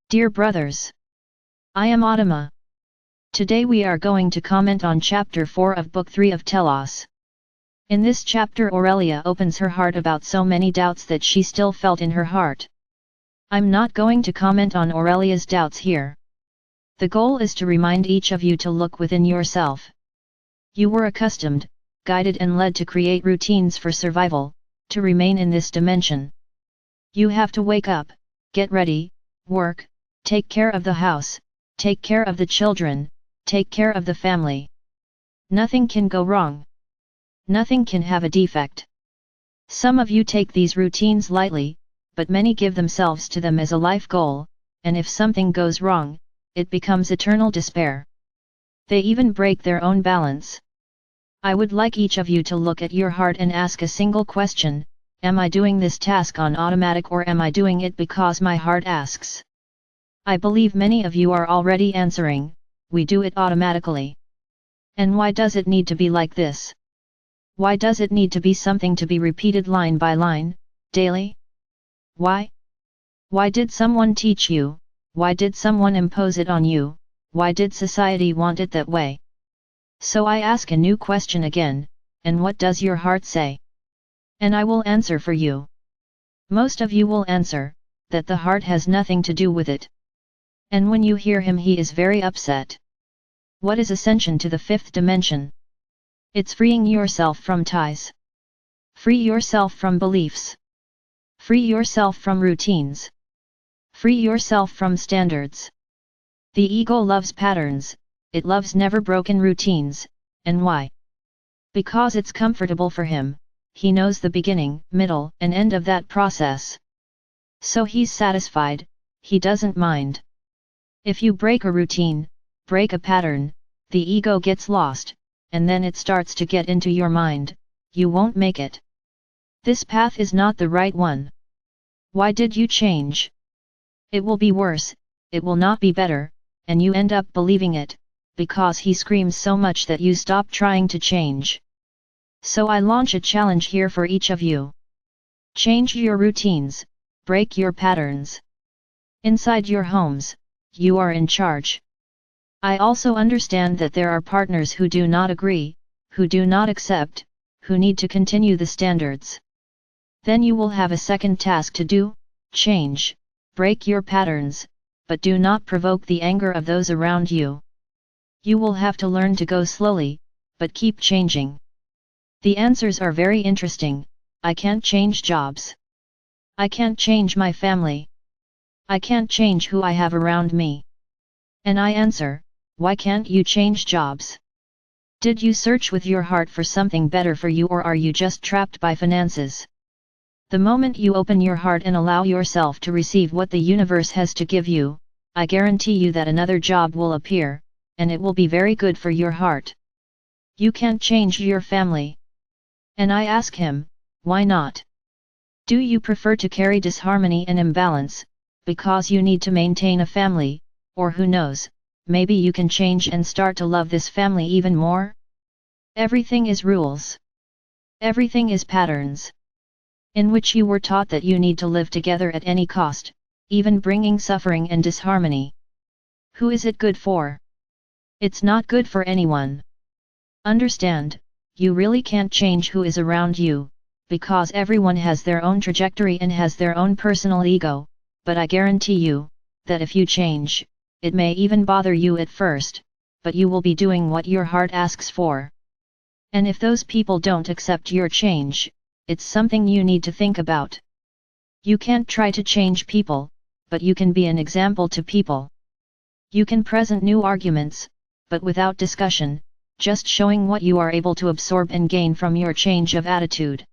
Dear brothers, I am Adama. Today we are going to comment on Chapter 4 of Book 3 of Telos. In this chapter Aurelia opens her heart about so many doubts that she still felt in her heart. I'm not going to comment on Aurelia's doubts here. The goal is to remind each of you to look within yourself. You were accustomed, guided and led to create routines for survival, to remain in this dimension. You have to wake up, get ready, work, take care of the house, take care of the children, take care of the family. Nothing can go wrong. Nothing can have a defect. Some of you take these routines lightly, but many give themselves to them as a life goal, and if something goes wrong, it becomes eternal despair. They even break their own balance. I would like each of you to look at your heart and ask a single question: am I doing this task on automatic, or am I doing it because my heart asks? I believe many of you are already answering, we do it automatically. And why does it need to be like this? Why does it need to be something to be repeated line by line, daily? Why? Why did someone teach you? Why did someone impose it on you? Why did society want it that way? So I ask a new question again, and what does your heart say? And I will answer for you. Most of you will answer, that the heart has nothing to do with it. And when you hear him, he is very upset. What is ascension to the fifth dimension? It's freeing yourself from ties. Free yourself from beliefs. Free yourself from routines. Free yourself from standards. The ego loves patterns, it loves never broken routines, and why? Because it's comfortable for him, he knows the beginning, middle, and end of that process. So he's satisfied, he doesn't mind. If you break a routine, break a pattern, the ego gets lost, and then it starts to get into your mind, you won't make it. This path is not the right one. Why did you change? It will be worse, it will not be better, and you end up believing it, because he screams so much that you stop trying to change. So I launch a challenge here for each of you. Change your routines, break your patterns. Inside your homes, you are in charge. I also understand that there are partners who do not agree, who do not accept, who need to continue the standards. Then you will have a second task to do: change, break your patterns, but do not provoke the anger of those around you. You will have to learn to go slowly, but keep changing. The answers are very interesting. I can't change jobs. I can't change my family. I can't change who I have around me. And I answer, why can't you change jobs? Did you search with your heart for something better for you, or are you just trapped by finances? The moment you open your heart and allow yourself to receive what the universe has to give you, I guarantee you that another job will appear, and it will be very good for your heart. You can't change your family. And I ask him, why not? Do you prefer to carry disharmony and imbalance, because you need to maintain a family, or who knows, maybe you can change and start to love this family even more? Everything is rules. Everything is patterns. In which you were taught that you need to live together at any cost, even bringing suffering and disharmony. Who is it good for? It's not good for anyone. Understand, you really can't change who is around you, because everyone has their own trajectory and has their own personal ego, but I guarantee you, that if you change, it may even bother you at first, but you will be doing what your heart asks for. And if those people don't accept your change, it's something you need to think about. You can't try to change people, but you can be an example to people. You can present new arguments, but without discussion, just showing what you are able to absorb and gain from your change of attitude.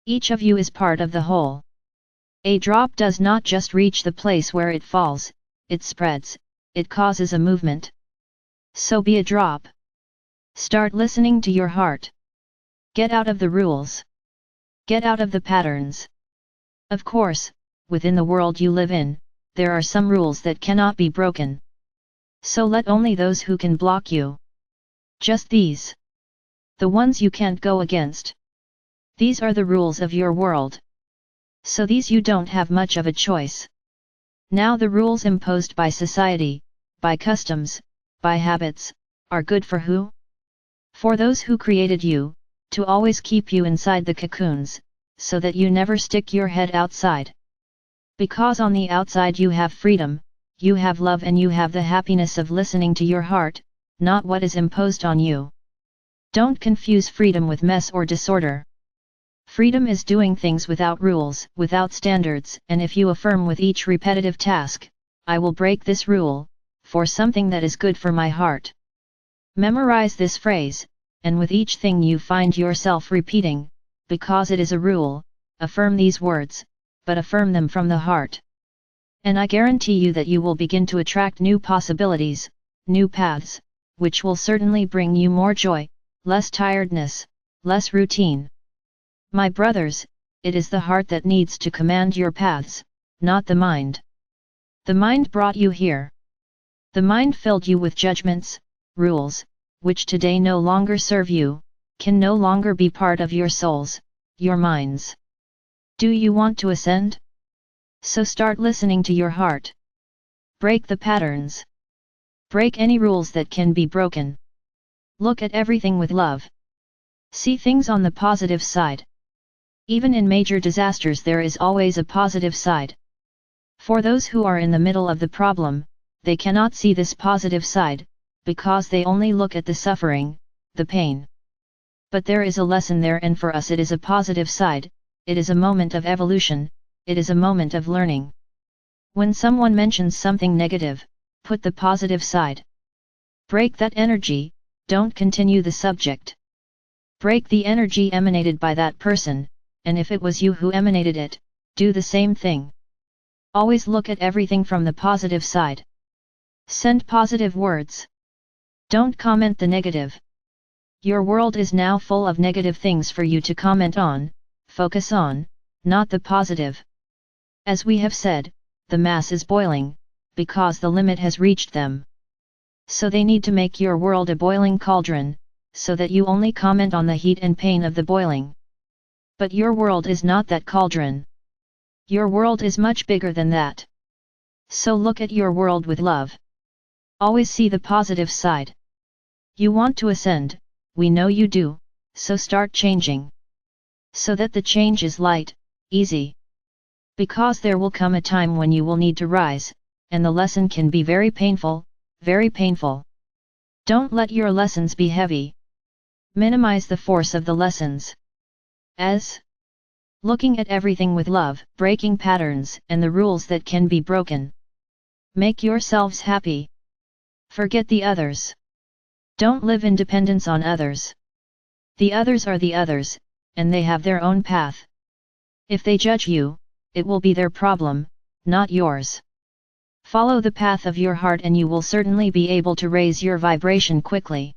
Each of you is part of the whole. A drop does not just reach the place where it falls, it spreads, it causes a movement. So be a drop. Start listening to your heart. Get out of the rules. Get out of the patterns. Of course, within the world you live in, there are some rules that cannot be broken. So let only those who can block you. Just these. The ones you can't go against. These are the rules of your world. So these you don't have much of a choice. Now the rules imposed by society, by customs, by habits, are good for who? For those who created you, to always keep you inside the cocoons, so that you never stick your head outside. Because on the outside you have freedom, you have love, and you have the happiness of listening to your heart, not what is imposed on you. Don't confuse freedom with mess or disorder. Freedom is doing things without rules, without standards, and if you affirm with each repetitive task, I will break this rule, for something that is good for my heart. Memorize this phrase, and with each thing you find yourself repeating, because it is a rule, affirm these words, but affirm them from the heart. And I guarantee you that you will begin to attract new possibilities, new paths, which will certainly bring you more joy, less tiredness, less routine. My brothers, it is the heart that needs to command your paths, not the mind. The mind brought you here. The mind filled you with judgments, rules, which today no longer serve you, can no longer be part of your souls, your minds. Do you want to ascend? So start listening to your heart. Break the patterns. Break any rules that can be broken. Look at everything with love. See things on the positive side. Even in major disasters there is always a positive side. For those who are in the middle of the problem, they cannot see this positive side, because they only look at the suffering, the pain. But there is a lesson there, and for us it is a positive side, it is a moment of evolution, it is a moment of learning. When someone mentions something negative, put the positive side. Break that energy, don't continue the subject. Break the energy emanated by that person, and if it was you who emanated it, do the same thing. Always look at everything from the positive side. Send positive words. Don't comment the negative. Your world is now full of negative things for you to comment on, focus on, not the positive. As we have said, the mass is boiling, because the limit has reached them. So they need to make your world a boiling cauldron, so that you only comment on the heat and pain of the boiling. But your world is not that cauldron. Your world is much bigger than that. So look at your world with love. Always see the positive side. You want to ascend, we know you do, so start changing. So that the change is light, easy. Because there will come a time when you will need to rise, and the lesson can be very painful, very painful. Don't let your lessons be heavy. Minimize the force of the lessons. As looking at everything with love, breaking patterns and the rules that can be broken. Make yourselves happy. Forget the others. Don't live in dependence on others. The others are the others, and they have their own path. If they judge you, it will be their problem, not yours. Follow the path of your heart and you will certainly be able to raise your vibration quickly.